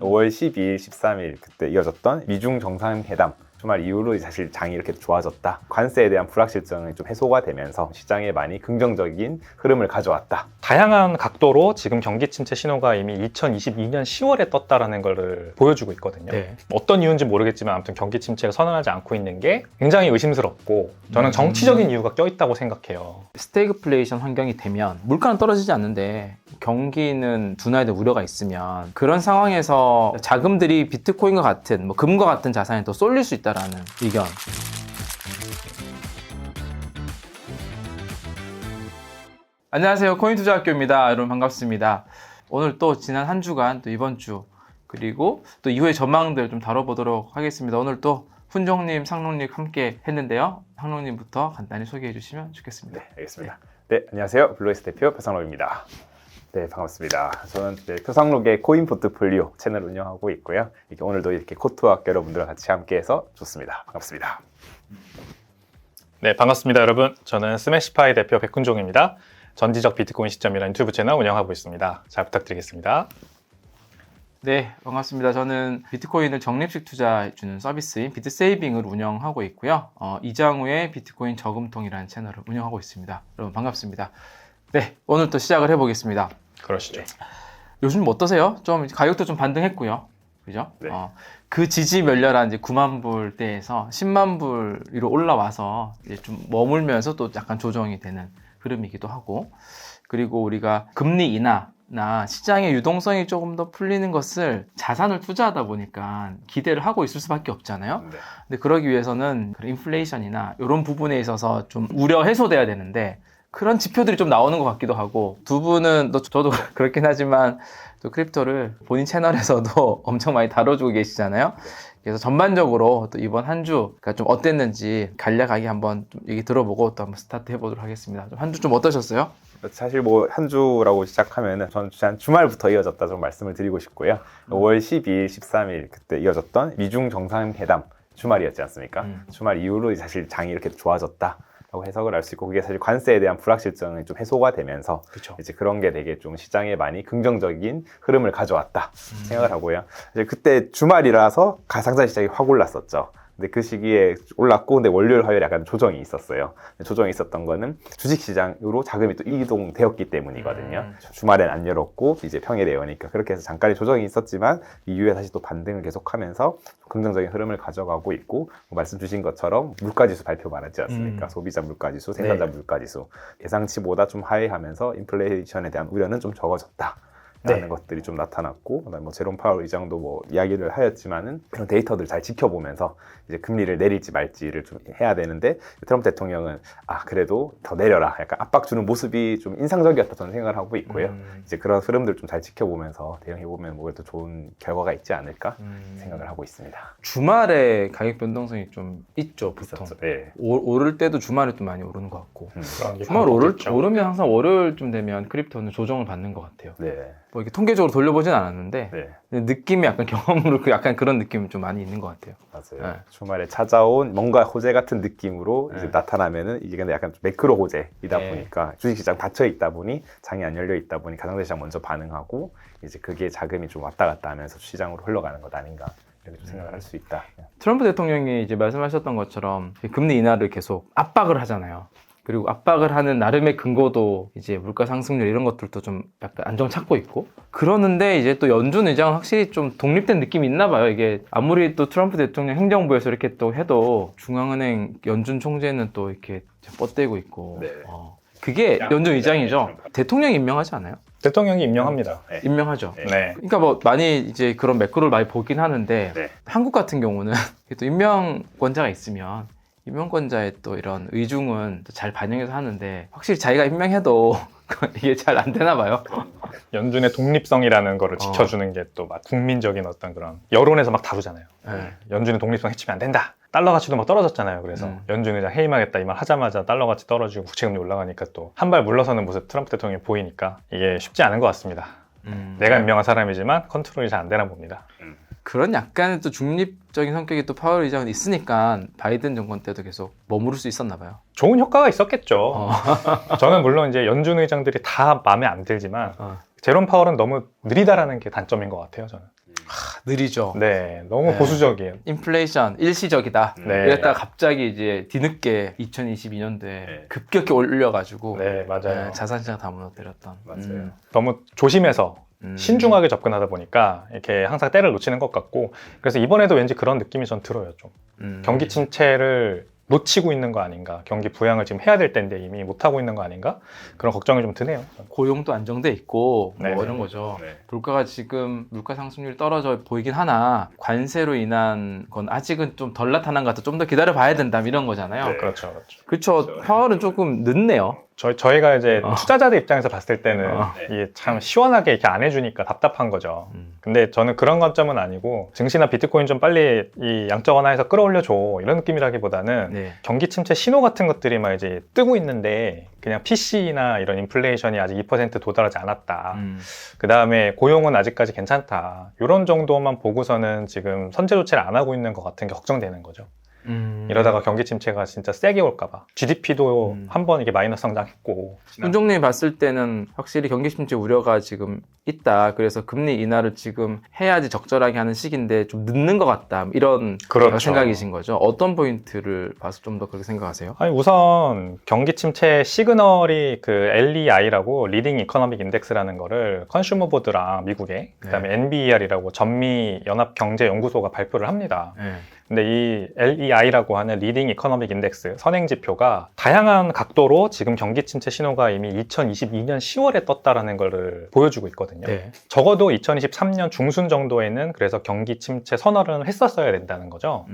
5월 12일, 13일 그때 이어졌던 미중 정상회담 주말 이후로 사실 장이 이렇게 좋아졌다. 관세에 대한 불확실성이 좀 해소가 되면서 시장에 많이 긍정적인 흐름을 가져왔다. 다양한 각도로 지금 경기 침체 신호가 이미 2022년 10월에 떴다라는 것을 보여주고 있거든요. 네. 어떤 이유인지 모르겠지만 아무튼 경기 침체가 선언하지 않고 있는 게 굉장히 의심스럽고 저는 정치적인 이유가 껴있다고 생각해요. 스태그플레이션 환경이 되면 물가는 떨어지지 않는데 경기는 둔화에 대한 우려가 있으면 그런 상황에서 자금들이 비트코인과 같은 뭐 금과 같은 자산에 또 쏠릴 수 있다라는 의견. 안녕하세요, 코인투자학교입니다. 여러분 반갑습니다. 오늘 또 지난 한 주간 또 이번 주 그리고 또 이후의 전망들 좀 다뤄보도록 하겠습니다. 오늘 또 훈종님, 상록님 함께 했는데요. 상록님부터 간단히 소개해 주시면 좋겠습니다. 네, 알겠습니다. 네, 안녕하세요. 블루에스 대표 표상록입니다. 네, 반갑습니다. 저는 표상록의 코인 포트폴리오 채널 운영하고 있고요. 오늘도 이렇게 코투학 여러분들과 같이 함께해서 좋습니다. 반갑습니다. 네, 반갑습니다, 여러분. 저는 스매시파이 대표 백훈종입니다. 전지적 비트코인 시점이라는 유튜브 채널 운영하고 있습니다. 잘 부탁드리겠습니다. 네, 반갑습니다. 저는 비트코인을 적립식 투자해주는 서비스인 비트세이빙을 운영하고 있고요. 이장우의 비트코인 저금통이라는 채널을 운영하고 있습니다. 여러분 반갑습니다. 네, 오늘 또 시작을 해보겠습니다. 그러시죠. 요즘 어떠세요? 좀 가격도 좀 반등했고요. 그죠? 네. 그 지지 멸렬한 이제 9만 불대에서 10만 불 위로 올라와서 이제 좀 머물면서 또 약간 조정이 되는 흐름이기도 하고, 그리고 우리가 금리 인하나 시장의 유동성이 조금 더 풀리는 것을 자산을 투자하다 보니까 기대를 하고 있을 수밖에 없잖아요. 네. 근데 그러기 위해서는 인플레이션이나 이런 부분에 있어서 좀 우려 해소돼야 되는데 그런 지표들이 좀 나오는 것 같기도 하고, 두 분은 또 저도 그렇긴 하지만 또 크립토를 본인 채널에서도 엄청 많이 다뤄주고 계시잖아요. 그래서 전반적으로 또 이번 한 주가 좀 어땠는지 간략하게 한번 좀 얘기 들어보고 또 한번 스타트 해보도록 하겠습니다. 한 주 좀 어떠셨어요? 사실 뭐 한 주라고 시작하면은 저는 주말부터 이어졌다 좀 말씀을 드리고 싶고요. 5월 12일, 13일 그때 이어졌던 미중 정상회담 주말이었지 않습니까? 주말 이후로 사실 장이 이렇게 좋아졌다. 라고 해석을 할 수 있고, 그게 사실 관세에 대한 불확실성이 좀 해소가 되면서 그쵸. 이제 그런 게 되게 좀 시장에 많이 긍정적인 흐름을 가져왔다 생각을 하고요. 사실 그때 주말이라서 가상자 시장이 확 올랐었죠. 근데 그 시기에 올랐고, 근데 월요일, 화요일에 약간 조정이 있었어요. 조정이 있었던 거는 주식시장으로 자금이 또 이동되었기 때문이거든요. 주말엔 안 열었고, 이제 평일에 여니까. 그렇게 해서 잠깐의 조정이 있었지만, 이후에 다시 또 반등을 계속하면서 긍정적인 흐름을 가져가고 있고, 뭐 말씀 주신 것처럼 물가지수 발표 많았지 않습니까? 소비자 물가지수, 생산자 물가지수. 예상치보다 좀 하회하면서 인플레이션에 대한 우려는 좀 적어졌다. 라는 것들이 좀 나타났고, 그다음에 뭐 제롬 파월 의장도 뭐 이야기를 하였지만은 그런 데이터들 잘 지켜보면서 이제 금리를 내릴지 말지를 좀 해야 되는데, 트럼프 대통령은 그래도 더 내려라, 약간 압박 주는 모습이 좀 인상적이었다 저는 생각을 하고 있고요. 이제 그런 흐름들 좀 잘 지켜보면서 대응해보면 뭐 또 좋은 결과가 있지 않을까 생각을 하고 있습니다. 주말에 가격 변동성이 좀 있죠, 보통. 네. 오를 때도 주말에 또 많이 오르는 것 같고. 그런 게 주말 반복됐죠. 오르면 항상 월요일쯤 되면 크립토는 조정을 받는 것 같아요. 네. 뭐 이렇게 통계적으로 돌려보진 않았는데 네. 근데 느낌이 약간 경험으로 약간 그런 느낌이 좀 많이 있는 것 같아요. 맞아요. 네. 주말에 찾아온 뭔가 호재 같은 느낌으로 이제 네. 나타나면은 이게 근데 약간 좀 매크로 호재이다 네. 보니까 주식시장 닫혀 있다 보니 장이 안 열려 있다 보니 가상자 시장 먼저 반응하고 이제 그게 자금이 좀 왔다 갔다 하면서 시장으로 흘러가는 것 아닌가 이렇게 좀 생각을 할 수 있다. 트럼프 대통령이 이제 말씀하셨던 것처럼 금리 인하를 계속 압박을 하잖아요. 그리고 압박을 하는 나름의 근거도 이제 물가 상승률 이런 것들도 좀 약간 안정 찾고 있고, 그러는데 이제 또 연준 의장은 확실히 좀 독립된 느낌이 있나 봐요. 이게 아무리 또 트럼프 대통령 행정부에서 이렇게 또 해도 중앙은행 연준 총재는 또 이렇게 뻗대고 있고. 네. 그게 연준 의장이죠. 대통령이 임명하지 않아요? 대통령이 임명합니다. 네. 임명하죠. 네. 네. 그러니까 뭐 많이 이제 그런 매크로를 많이 보긴 하는데 네. 한국 같은 경우는 또 임명권자가 있으면 임명권자의 또 이런 의중은 또 잘 반영해서 하는데, 확실히 자기가 임명해도 이게 잘 안 되나 봐요. 연준의 독립성이라는 거를 지켜주는 게 또 막 국민적인 어떤 그런 여론에서 막 다루잖아요. 네. 연준의 독립성 해치면 안 된다. 달러 가치도 막 떨어졌잖아요. 그래서 연준 의장 해임하겠다 이 말 하자마자 달러 가치 떨어지고 국채금리 올라가니까 또 한 발 물러서는 모습 트럼프 대통령이 보이니까 이게 쉽지 않은 것 같습니다. 내가 임명한 사람이지만 컨트롤이 잘 안 되나 봅니다. 그런 약간의 또 중립적인 성격이 또 파월 의장은 있으니까 바이든 정권 때도 계속 머무를 수 있었나 봐요. 좋은 효과가 있었겠죠. 저는 물론 이제 연준 의장들이 다 마음에 안 들지만 제롬 파월은 너무 느리다라는 게 단점인 것 같아요. 저는 느리죠. 네, 너무 네. 보수적이에요. 인플레이션 일시적이다. 네. 이랬다가 갑자기 이제 뒤늦게 2022년도에 네. 급격히 올려가지고 네, 맞아요. 네, 자산시장 다 무너뜨렸던. 맞아요. 너무 조심해서 신중하게 접근하다 보니까 이렇게 항상 때를 놓치는 것 같고, 그래서 이번에도 왠지 그런 느낌이 전 들어요. 좀 경기 침체를 놓치고 있는 거 아닌가, 경기 부양을 지금 해야 될 텐데 이미 못하고 있는 거 아닌가, 그런 걱정이 좀 드네요. 고용도 안정돼 있고 네. 뭐 이런 거죠. 네. 물가가 지금 물가 상승률이 떨어져 보이긴 하나 관세로 인한 건 아직은 좀 덜 나타난 것 같아. 좀 더 기다려 봐야 된다 이런 거잖아요. 네. 그렇죠, 그렇죠. 그렇죠. 파월은 조금 늦네요. 저희가 이제 투자자들 입장에서 봤을 때는 네. 이게 참 시원하게 이렇게 안 해주니까 답답한 거죠. 근데 저는 그런 관점은 아니고 증시나 비트코인 좀 빨리 이 양적 완화해서 끌어올려줘 이런 느낌이라기보다는 네. 경기 침체 신호 같은 것들이 막 이제 뜨고 있는데 그냥 PC나 이런 인플레이션이 아직 2% 도달하지 않았다. 그 다음에 고용은 아직까지 괜찮다. 이런 정도만 보고서는 지금 선제 조치를 안 하고 있는 것 같은 게 걱정되는 거죠. 이러다가 경기 침체가 진짜 세게 올까봐. GDP도 한번 이게 마이너스 성장했고. 훈종님이 봤을 때는 확실히 경기 침체 우려가 지금 있다. 그래서 금리 인하를 지금 해야지 적절하게 하는 시기인데 좀 늦는 것 같다. 이런 그렇죠. 생각이신 거죠. 어떤 포인트를 봐서 좀 더 그렇게 생각하세요? 아니, 우선 경기 침체 시그널이 그 LEI라고 리딩 이코노믹 인덱스라는 거를 컨슈머 보드랑 미국의 그다음에 NBER이라고 전미 연합 경제 연구소가 발표를 합니다. 네. 근데 이 LEI라고 하는 리딩 이코노믹 인덱스 선행 지표가 다양한 각도로 지금 경기 침체 신호가 이미 2022년 10월에 떴다라는 걸 보여주고 있거든요. 네. 적어도 2023년 중순 정도에는 그래서 경기 침체 선언을 했었어야 된다는 거죠.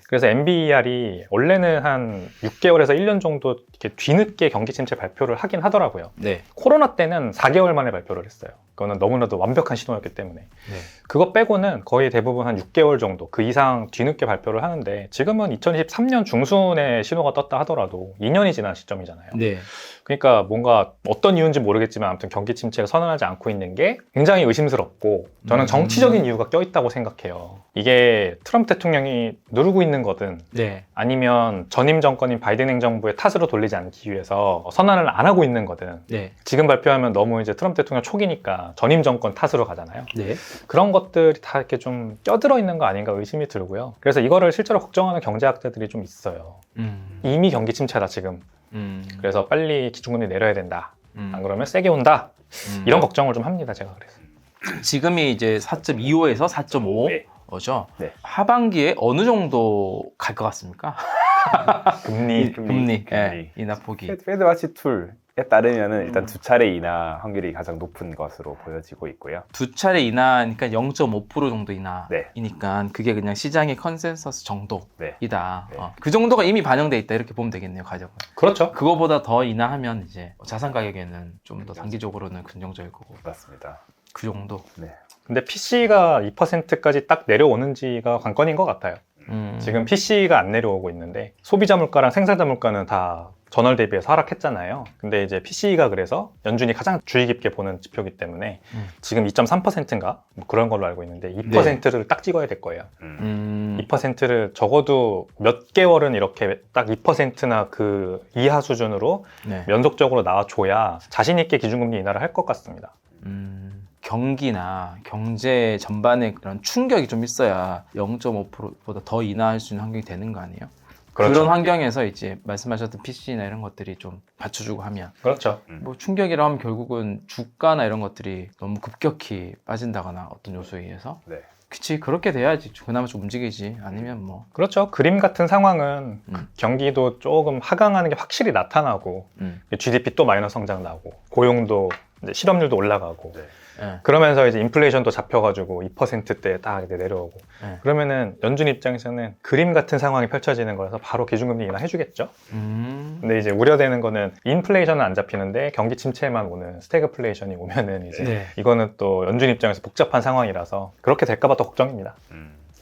그래서 NBER이 원래는 한 6개월에서 1년 정도 이렇게 뒤늦게 경기 침체 발표를 하긴 하더라고요. 네. 코로나 때는 4개월 만에 발표를 했어요. 그거는 너무나도 완벽한 신호였기 때문에. 네. 그거 빼고는 거의 대부분 한 6개월 정도, 그 이상 뒤늦게 발표를 하는데 지금은 2023년 중순에 신호가 떴다 하더라도 2년이 지난 시점이잖아요. 네. 그러니까 뭔가 어떤 이유인지 모르겠지만 아무튼 경기 침체를 선언하지 않고 있는 게 굉장히 의심스럽고 저는 정치적인 이유가 껴있다고 생각해요. 이게 트럼프 대통령이 누르고 있는 거든 네. 아니면 전임 정권인 바이든 행정부의 탓으로 돌리지 않기 위해서 선언을 안 하고 있는 거든 네. 지금 발표하면 너무 이제 트럼프 대통령 초기니까 전임 정권 탓으로 가잖아요. 네. 그런 것들이 다 이렇게 좀 껴들어 있는 거 아닌가 의심이 들고요. 그래서 이거를 실제로 걱정하는 경제학자들이 좀 있어요. 이미 경기 침체다 지금. 그래서 빨리 기준금리 내려야 된다. 안 그러면 세게 온다. 이런 걱정을 좀 합니다. 제가 그래서. 지금이 이제 4.25에서 4.5 네. 죠. 네. 하반기에 어느 정도 갈 것 같습니까? 금리. 예, 인하폭이. 페드 와치 툴에 따르면은 일단 두 차례 인하 확률이 가장 높은 것으로 보여지고 있고요. 두 차례 인하니까 0.5% 정도 인하이니까 네. 그게 그냥 시장의 컨센서스 정도이다. 네. 네. 그 정도가 이미 반영돼 있다 이렇게 보면 되겠네요, 가격은. 그렇죠. 그거보다 더 인하하면 이제 자산 가격에는 좀 더 단기적으로는 긍정적일 거고. 맞습니다. 그 정도. 네. 근데 PC가 2%까지 딱 내려오는지가 관건인 것 같아요. 지금 PC가 안 내려오고 있는데 소비자 물가랑 생산자 물가는 다 전월 대비해서 하락했잖아요. 근데 이제 PC가 그래서 연준이 가장 주의 깊게 보는 지표이기 때문에 지금 2.3%인가 뭐 그런 걸로 알고 있는데 2%를 딱 찍어야 될 거예요. 2%를 적어도 몇 개월은 이렇게 딱 2%나 그 이하 수준으로 네. 연속적으로 나와줘야 자신 있게 기준금리 인하를 할 것 같습니다. 경기나 경제 전반에 그런 충격이 좀 있어야 0.5%보다 더 인하할 수 있는 환경이 되는 거 아니에요? 그렇죠. 그런 환경에서 이제 말씀하셨던 PC나 이런 것들이 좀 받쳐주고 하면 그렇죠. 뭐 충격이라 하면 결국은 주가나 이런 것들이 너무 급격히 빠진다거나 어떤 요소에 의해서 네. 그치 그렇게 돼야지 그나마 좀 움직이지 아니면 뭐 그렇죠. 그림 같은 상황은 경기도 조금 하강하는 게 확실히 나타나고 GDP 또 마이너스 성장 나고 고용도 이제 실업률도 올라가고 네. 예. 그러면서 이제 인플레이션도 잡혀가지고 2%대 딱 이제 내려오고 네. 그러면은 연준 입장에서는 그림 같은 상황이 펼쳐지는 거라서 바로 기준금리 인하 해주겠죠. 근데 이제 우려되는 거는 인플레이션은 안 잡히는데 경기 침체만 오는 스태그플레이션이 오면은 이제 네. 이거는 또 연준 입장에서 복잡한 상황이라서 그렇게 될까봐 또 걱정입니다.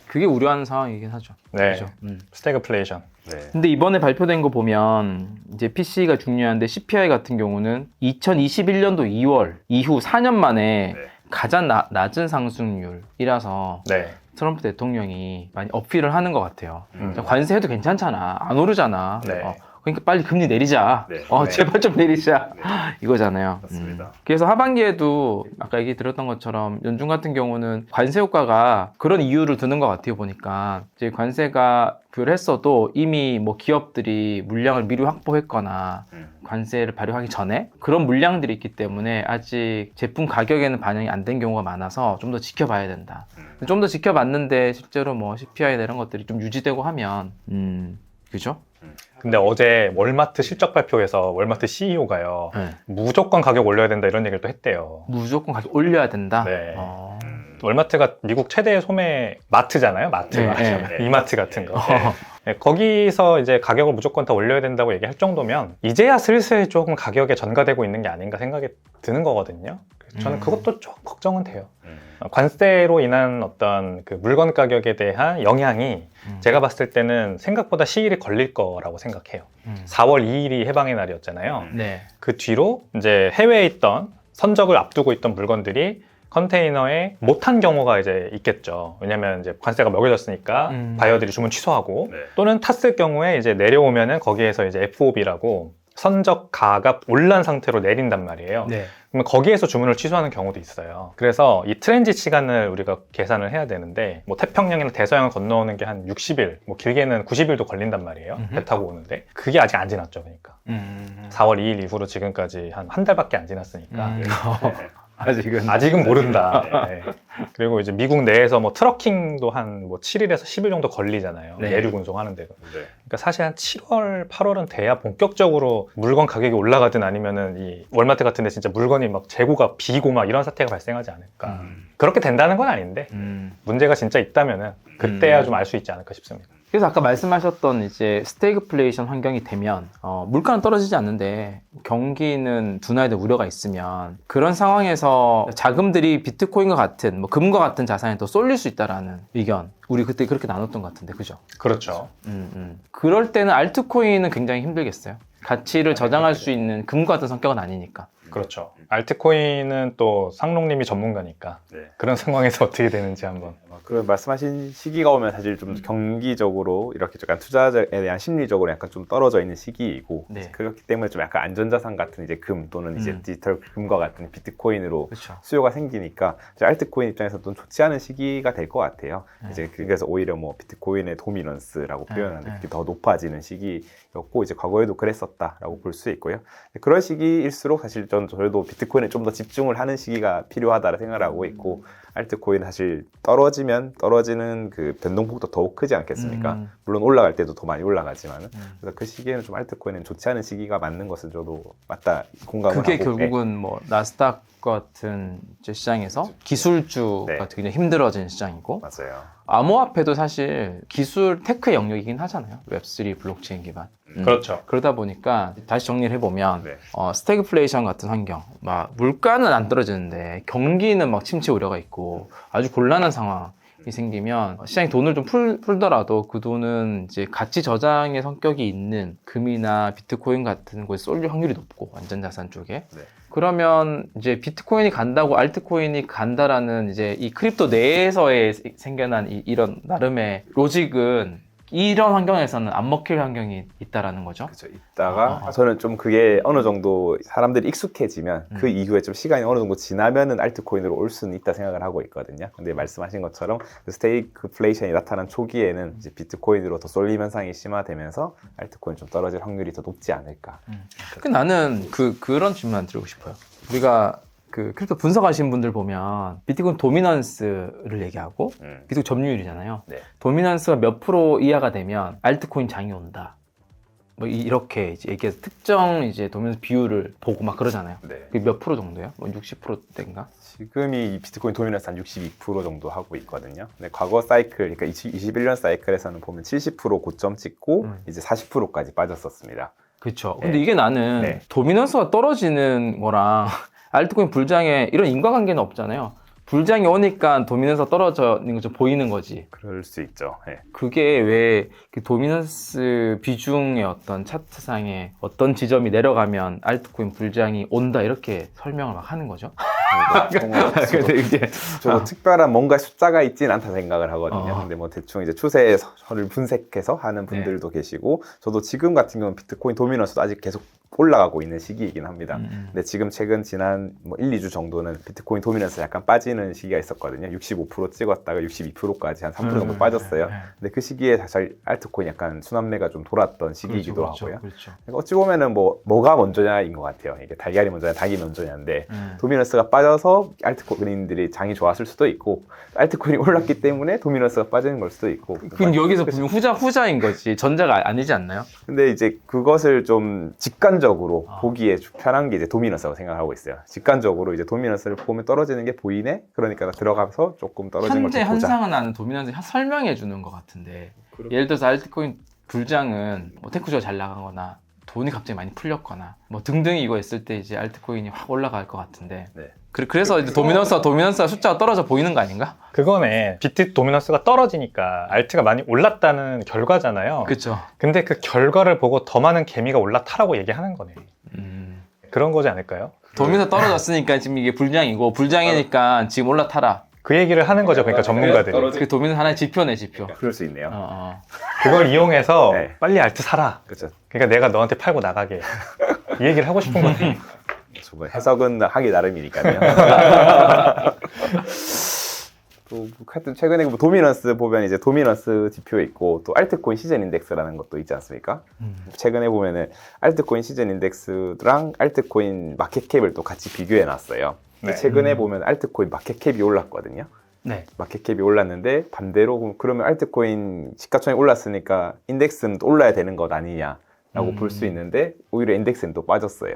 그게 우려하는 상황이긴 하죠. 네, 그죠? 스태그플레이션. 네. 근데 이번에 발표된 거 보면 이제 PC가 중요한데 CPI 같은 경우는 2021년도 2월 이후 4년 만에 네. 가장 낮은 상승률이라서 네, 트럼프 대통령이 많이 어필을 하는 것 같아요. 음. 관세해도 괜찮잖아. 안 오르잖아. 네. 그러니까 빨리 금리 내리자. 네. 제발 좀 내리자. 네. 이거잖아요. 맞습니다. 그래서 하반기에도 아까 얘기 들었던 것처럼 연준 같은 경우는 관세 효과가 그런 이유를 두는 것 같아요. 보니까 이제 관세가 부여를 했어도 이미 뭐 기업들이 물량을 미리 확보했거나 관세를 발효하기 전에 그런 물량들이 있기 때문에 아직 제품 가격에는 반영이 안 된 경우가 많아서 좀 더 지켜봐야 된다. 좀 더 지켜봤는데 실제로 뭐 CPI나 이런 것들이 좀 유지되고 하면 그죠? 근데 어제 월마트 실적 발표에서 월마트 CEO가요. 네. 무조건 가격 올려야 된다 이런 얘기를 또 했대요. 무조건 가격 올려야 된다. 네. 월마트가 미국 최대 소매 마트잖아요. 마트. 네. 이마트 같은 거. 네, 거기서 이제 가격을 무조건 다 올려야 된다고 얘기할 정도면 이제야 슬슬 조금 가격에 전가되고 있는 게 아닌가 생각이 드는 거거든요. 그래서 저는 그것도 좀 걱정은 돼요. 관세로 인한 어떤 그 물건 가격에 대한 영향이 제가 봤을 때는 생각보다 시일이 걸릴 거라고 생각해요. 4월 2일이 해방의 날이었잖아요. 네. 그 뒤로 이제 해외에 있던 선적을 앞두고 있던 물건들이 컨테이너에 못한 경우가 이제 있겠죠. 왜냐면 이제 관세가 먹여졌으니까 바이어들이 주문 취소하고 네. 또는 탔을 경우에 이제 내려오면은 거기에서 이제 FOB라고 선적가가 올란 상태로 내린단 말이에요. 네. 그러면 거기에서 주문을 취소하는 경우도 있어요. 그래서 이 트랜짓 시간을 우리가 계산을 해야 되는데 뭐 태평양이나 대서양을 건너오는 게 한 60일, 뭐 길게는 90일도 걸린단 말이에요. 배 타고 오는데 그게 아직 안 지났죠. 그러니까 4월 2일 이후로 지금까지 한 달밖에 안 지났으니까 아직은 모른다. 네. 그리고 이제 미국 내에서 뭐 트러킹도 한 뭐 7일에서 10일 정도 걸리잖아요. 네. 내륙 운송하는데도. 네. 그러니까 사실 한 7월, 8월은 돼야 본격적으로 물건 가격이 올라가든 아니면은 이 월마트 같은데 진짜 물건이 막 재고가 비고 막 이런 사태가 발생하지 않을까. 그렇게 된다는 건 아닌데 문제가 진짜 있다면은 그때야 좀 알 수 있지 않을까 싶습니다. 그래서 아까 말씀하셨던 이제 스태그플레이션 환경이 되면 물가는 떨어지지 않는데 경기는 둔화에 우려가 있으면 그런 상황에서 자금들이 비트코인과 같은 뭐 금과 같은 자산에 또 쏠릴 수 있다라는 의견 우리 그때 그렇게 나눴던 것 같은데 그죠? 그렇죠. 그럴 때는 알트코인은 굉장히 힘들겠어요. 가치를 저장할 수 있는 금과 같은 성격은 아니니까. 그렇죠. 알트코인은 또 상록님이 전문가니까 네. 그런 상황에서 어떻게 되는지 한번. 그 말씀하신 시기가 오면 사실 좀 경기적으로 이렇게 약간 투자자에 대한 심리적으로 약간 좀 떨어져 있는 시기이고 네. 그렇기 때문에 좀 약간 안전자산 같은 이제 금 또는 이제 디지털 금과 같은 비트코인으로 그렇죠. 수요가 생기니까 이제 알트코인 입장에서도 좋지 않은 시기가 될 것 같아요. 이제 그래서 오히려 뭐 비트코인의 도미넌스라고 표현하는데 그게 더 높아지는 시기였고 이제 과거에도 그랬었다라고 볼 수 있고요. 그런 시기일수록 사실 저희도 비트코인에 좀 더 집중을 하는 시기가 필요하다고 생각을 하고 있고 알트코인 사실 떨어지는 그 변동폭도 더욱 크지 않겠습니까? 물론 올라갈 때도 더 많이 올라가지만은 그래서 그 시기에는 좀 알트코인은 좋지 않은 시기가 맞는 것은 저도 맞다 공감을 그게 하고 결국은 뭐 나스닥 같은 이제 시장에서 기술주가 네. 굉장히 힘들어진 시장이고 맞아요. 암호화폐도 사실 기술 테크의 영역이긴 하잖아요. 웹3 블록체인 기반. 그렇죠. 그러다 보니까 다시 정리를 해보면 네. 스태그플레이션 같은 환경, 막 물가는 안 떨어지는데 경기는 막 침체 우려가 있고 아주 곤란한 상황이 생기면 시장에 돈을 좀 풀더라도 그 돈은 이제 가치 저장의 성격이 있는 금이나 비트코인 같은 곳에 쏠릴 확률이 높고 안전자산 쪽에. 네. 그러면 이제 비트코인이 간다고 알트코인이 간다라는 이제 이 크립토 내에서의 생겨난 이런 나름의 로직은 이런 환경에서는 안 먹힐 환경이 있다라는 거죠. 그렇죠. 있다가 저는 좀 그게 어느 정도 사람들이 익숙해지면 그 이후에 좀 시간이 어느 정도 지나면은 알트코인으로 올 수는 있다 생각을 하고 있거든요. 근데 말씀하신 것처럼 스테이크플레이션이 나타난 초기에는 이제 비트코인으로 더 쏠림 현상이 심화되면서 알트코인 좀 떨어질 확률이 더 높지 않을까. 나는 그런 질문 드리고 싶어요. 우리가 그 크립토 분석하시는 분들 보면 비트코인 도미넌스를 얘기하고 비트코인 점유율이잖아요. 네. 도미넌스가 몇 프로 이하가 되면 알트코인 장이 온다. 뭐 이렇게 이제 얘기해서 특정 이제 도미넌스 비율을 보고 막 그러잖아요. 네. 그게 몇 프로 정도예요? 뭐 60%대인가? 지금이 비트코인 도미넌스 한 62% 정도 하고 있거든요. 근데 과거 사이클, 그러니까 21년 사이클에서는 보면 70% 고점 찍고 이제 40%까지 빠졌었습니다. 그렇죠. 네. 근데 이게 나는 네. 도미넌스가 떨어지는 거랑 알트코인 불장에 이런 인과관계는 없잖아요. 불장이 오니까 도미넌스가 떨어지는 거 좀 보이는 거지. 그럴 수 있죠. 네. 그게 왜 그 도미넌스 비중의 어떤 차트상에 어떤 지점이 내려가면 알트코인 불장이 온다 이렇게 설명을 막 하는 거죠. 근데 이게 저도 특별한 뭔가 숫자가 있진 않다 생각을 하거든요. 어. 근데 뭐 대충 이제 추세를 분석해서 하는 분들도 계시고, 저도 지금 같은 경우는 비트코인 도미넌스도 아직 계속 올라가고 있는 시기이긴 합니다. 근데 지금 최근 지난 뭐 1, 2주 정도는 비트코인 도미넌스 약간 빠지는 시기가 있었거든요. 65% 찍었다가 62%까지 한 3% 정도 빠졌어요. 근데 그 시기에 사실 알트코인 약간 순환매가 좀 돌았던 시기이기도 하고요. 그렇죠. 그러니까 어찌 보면은 뭐가 먼저냐인 것 같아요. 이게 달걀이 먼저냐 닭이 먼저냐인데 도미넌스가 빠져서 알트코인들이 장이 좋았을 수도 있고, 알트코인이 올랐기 때문에 도미넌스가 빠지는 걸 수도 있고. 그럼 여기서 보면 후자인 거지. 전자가 아니지 않나요? 근데 이제 그것을 좀 직관적으로 보기에 편한 게 이제 도미넌스라고 생각하고 있어요. 직관적으로 이제 도미넌스를 보면 떨어지는 게 보이네? 그러니까 들어가서 조금 떨어지는 걸 현재 좀 보자. 현상은 나는 도미넌스 설명해 주는 것 같은데, 예를 들어서 알트코인 불장은 뭐 테크주가 잘 나가거나 돈이 갑자기 많이 풀렸거나 뭐 등등이 이거 있을 때 이제 알트코인이 확 올라갈 것 같은데, 네. 그래서 이제 도미넌스가 숫자가 떨어져 보이는 거 아닌가? 그거네. 비트 도미넌스가 떨어지니까 알트가 많이 올랐다는 결과잖아요. 그렇죠. 근데 그 결과를 보고 더 많은 개미가 올라타라고 얘기하는 거네. 그런 거지 않을까요? 도미넌스 떨어졌으니까 지금 이게 불장이고, 불장이니까 지금 올라타라. 그 얘기를 하는 거죠. 그러니까 전문가들이. 그 도미넌스 하나의 지표네, 지표. 그럴 수 있네요. 그걸 이용해서 네. 빨리 알트 사라. 그렇죠. 그러니까 내가 너한테 팔고 나가게. 이 얘기를 하고 싶은 거지. 뭐 해석은 하기 나름이니까요. 또 하여튼 최근에 뭐 도미넌스 보면 이제 도미넌스 지표 있고, 또 알트코인 시즌 인덱스라는 것도 있지 않습니까? 최근에 보면은 알트코인 시즌 인덱스랑 알트코인 마켓캡을 또 같이 비교해 놨어요. 네. 최근에 보면 알트코인 마켓캡이 올랐거든요. 네. 마켓캡이 올랐는데, 반대로 그러면 알트코인 시가총액이 올랐으니까 인덱스는 또 올라야 되는 것 아니냐라고 볼 수 있는데, 오히려 인덱스는 또 빠졌어요.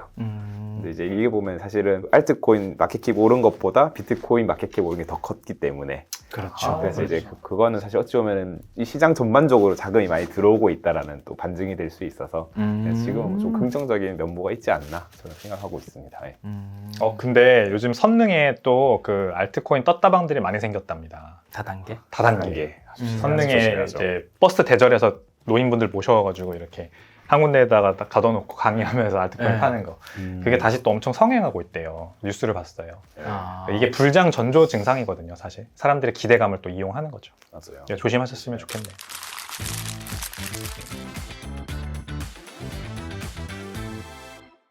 근데 이제 이게 보면 사실은 알트코인 마켓캡 오른 것보다 비트코인 마켓캡 오른 게 더 컸기 때문에, 그렇죠. 그래서 이제 그거는 사실 어찌 보면은 이 시장 전반적으로 자금이 많이 들어오고 있다라는 또 반증이 될 수 있어서 지금 좀 긍정적인 면모가 있지 않나 저는 생각하고 있습니다. 예. 근데 요즘 선능에 또 그 알트코인 떴다방들이 많이 생겼답니다. 다단계? 다단계. 선능에 조심해야죠. 이제 버스 대절에서 노인분들 모셔가지고 이렇게 한 군데에다가 딱 가둬놓고 강의하면서 알트코인 네. 파는 거. 그게 다시 또 엄청 성행하고 있대요. 뉴스를 봤어요. 아. 이게 불장 전조 증상이거든요, 사실. 사람들의 기대감을 또 이용하는 거죠. 맞아요. 조심하셨으면 좋겠네요.